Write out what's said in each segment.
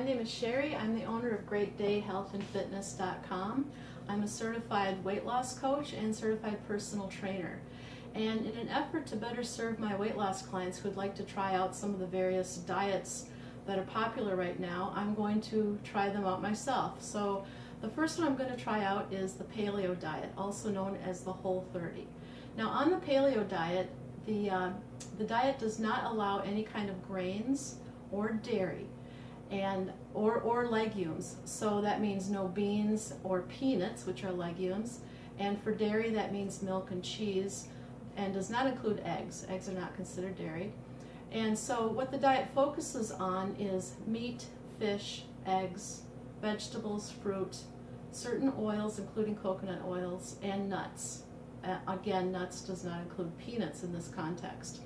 My name is Sherry. I'm the owner of GreatDayHealthAndFitness.com. I'm a certified weight loss coach and certified personal trainer. And in an effort to better serve my weight loss clients who would like to try out some of the various diets that are popular right now, I'm going to try them out myself. So the first one I'm going to try out is the paleo diet, also known as the Whole30. Now on the paleo diet, the diet does not allow any kind of grains or dairy or legumes. So that means no beans or peanuts, which are legumes. And for dairy, that means milk and cheese, and does not include eggs. Eggs are not considered dairy. And so what the diet focuses on is meat, fish, eggs, vegetables, fruit, certain oils, including coconut oils, and nuts. Again, nuts does not include peanuts in this context.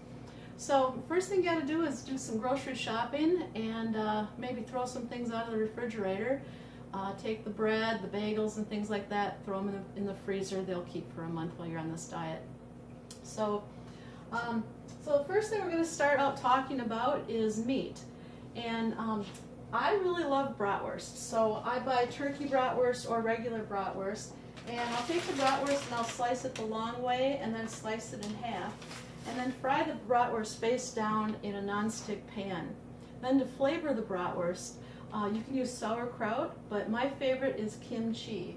So first thing you got to do is do some grocery shopping and maybe throw some things out of the refrigerator. Take the bread, the bagels, and things like that, throw them in the freezer. They'll keep for a month while you're on this diet. So the first thing we're going to start out talking about is meat. And I really love bratwurst. So I buy turkey bratwurst or regular bratwurst. And I'll take the bratwurst and I'll slice it the long way and then slice it in half. And then fry the bratwurst face down in a non-stick pan. Then to flavor the bratwurst, you can use sauerkraut, but my favorite is kimchi.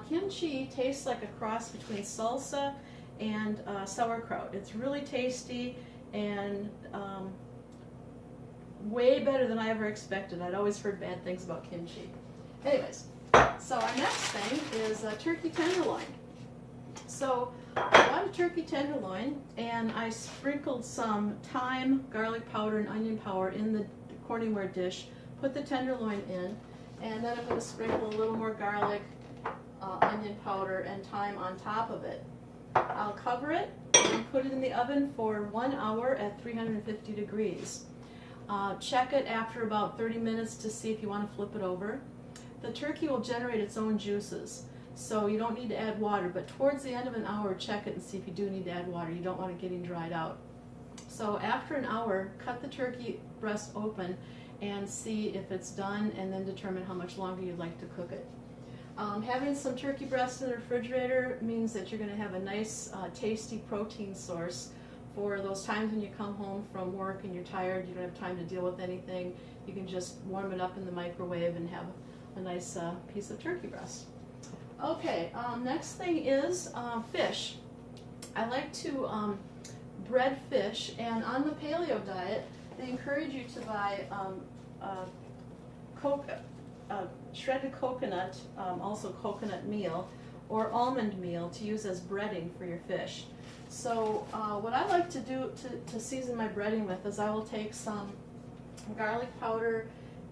Kimchi tastes like a cross between salsa and sauerkraut. It's really tasty and way better than I ever expected. I'd always heard bad things about kimchi. Anyways, so our next thing is turkey tenderloin. So I bought a turkey tenderloin and I sprinkled some thyme, garlic powder, and onion powder in the corningware dish, put the tenderloin in, and then I'm going to sprinkle a little more garlic, onion powder, and thyme on top of it. I'll cover it and put it in the oven for 1 hour at 350 degrees. Check it after about 30 minutes to see if you want to flip it over. The turkey will generate its own juices, so you don't need to add water, but towards the end of an hour, check it and see if you do need to add water. You don't want it getting dried out. So after an hour, cut the turkey breast open and see if it's done, and then determine how much longer you'd like to cook it. Having some turkey breast in the refrigerator means that you're going to have a nice, tasty protein source for those times when you come home from work and you're tired, you don't have time to deal with anything. You can just warm it up in the microwave and have a nice piece of turkey breast. Okay, next thing is fish. I like to bread fish, and on the paleo diet, they encourage you to buy shredded coconut, also coconut meal, or almond meal to use as breading for your fish. So what I like to do to season my breading with is I will take some garlic powder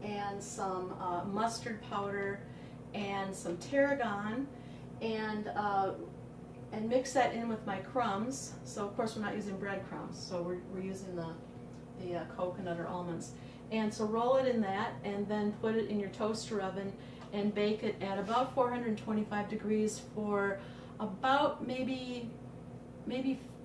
and some mustard powder and some tarragon and mix that in with my crumbs. So of course we're not using breadcrumbs, so we're using the coconut or almonds. And so roll it in that and then put it in your toaster oven and bake it at about 425 degrees for about maybe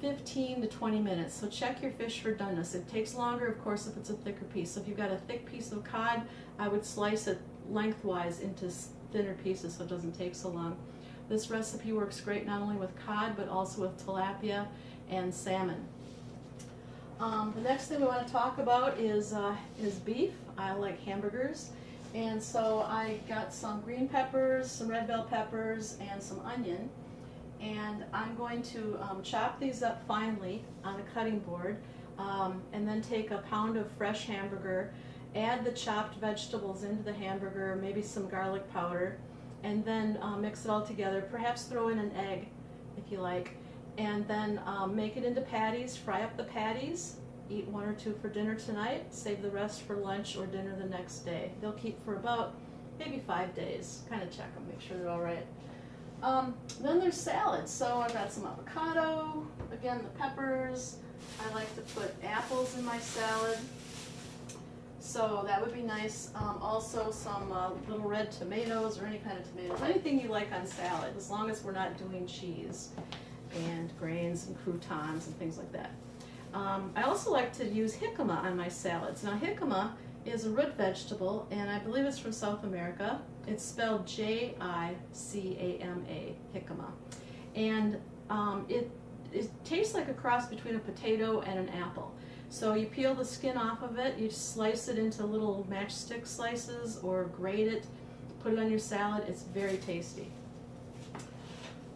15 to 20 minutes. So check your fish for doneness. It takes longer, of course, if it's a thicker piece. So if you've got a thick piece of cod, I would slice it lengthwise into thinner pieces so it doesn't take so long. This recipe works great not only with cod, but also with tilapia and salmon. The next thing we want to talk about is beef. I like hamburgers. And so I got some green peppers, some red bell peppers, and some onion. And I'm going to chop these up finely on a cutting board, and then take a pound of fresh hamburger, add the chopped vegetables into the hamburger, maybe some garlic powder, and then mix it all together. Perhaps throw in an egg if you like, and then make it into patties, fry up the patties, eat 1 or 2 for dinner tonight, save the rest for lunch or dinner the next day. They'll keep for about maybe 5 days. Kind of check them, make sure they're all right. Then there's salad. So I've got some avocado, again the peppers. I like to put apples in my salad, so that would be nice. Also some little red tomatoes or any kind of tomatoes, anything you like on salad, as long as we're not doing cheese and grains and croutons and things like that. I also like to use jicama on my salads. Now jicama is a root vegetable, and I believe it's from South America. It's spelled Jicama, jicama. And it tastes like a cross between a potato and an apple. So you peel the skin off of it, you slice it into little matchstick slices or grate it, put it on your salad. It's very tasty.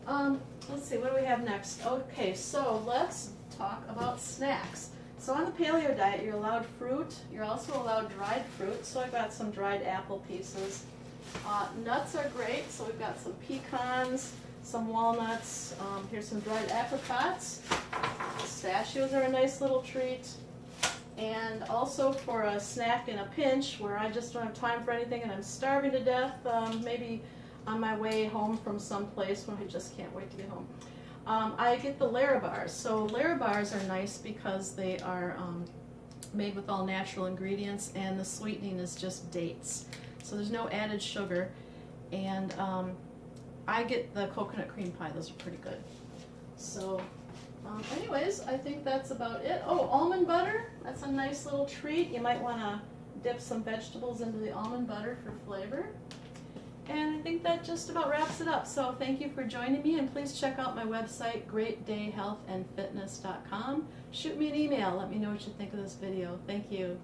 Let's see, what do we have next? Okay, so let's talk about snacks. So on the paleo diet, you're allowed fruit. You're also allowed dried fruit. So I've got some dried apple pieces. Nuts are great. So we've got some pecans, some walnuts. Here's some dried apricots. Pistachios are a nice little treat. And also for a snack in a pinch, where I just don't have time for anything and I'm starving to death, maybe on my way home from someplace when I just can't wait to get home. I get the Larabars. So Larabars are nice because they are made with all natural ingredients, and the sweetening is just dates. So there's no added sugar. And I get the coconut cream pie. Those are pretty good. So anyways, I think that's about it. Oh, almond butter. That's a nice little treat. You might want to dip some vegetables into the almond butter for flavor. And I think that just about wraps it up. So thank you for joining me, and please check out my website, greatdayhealthandfitness.com. Shoot me an email. Let me know what you think of this video. Thank you.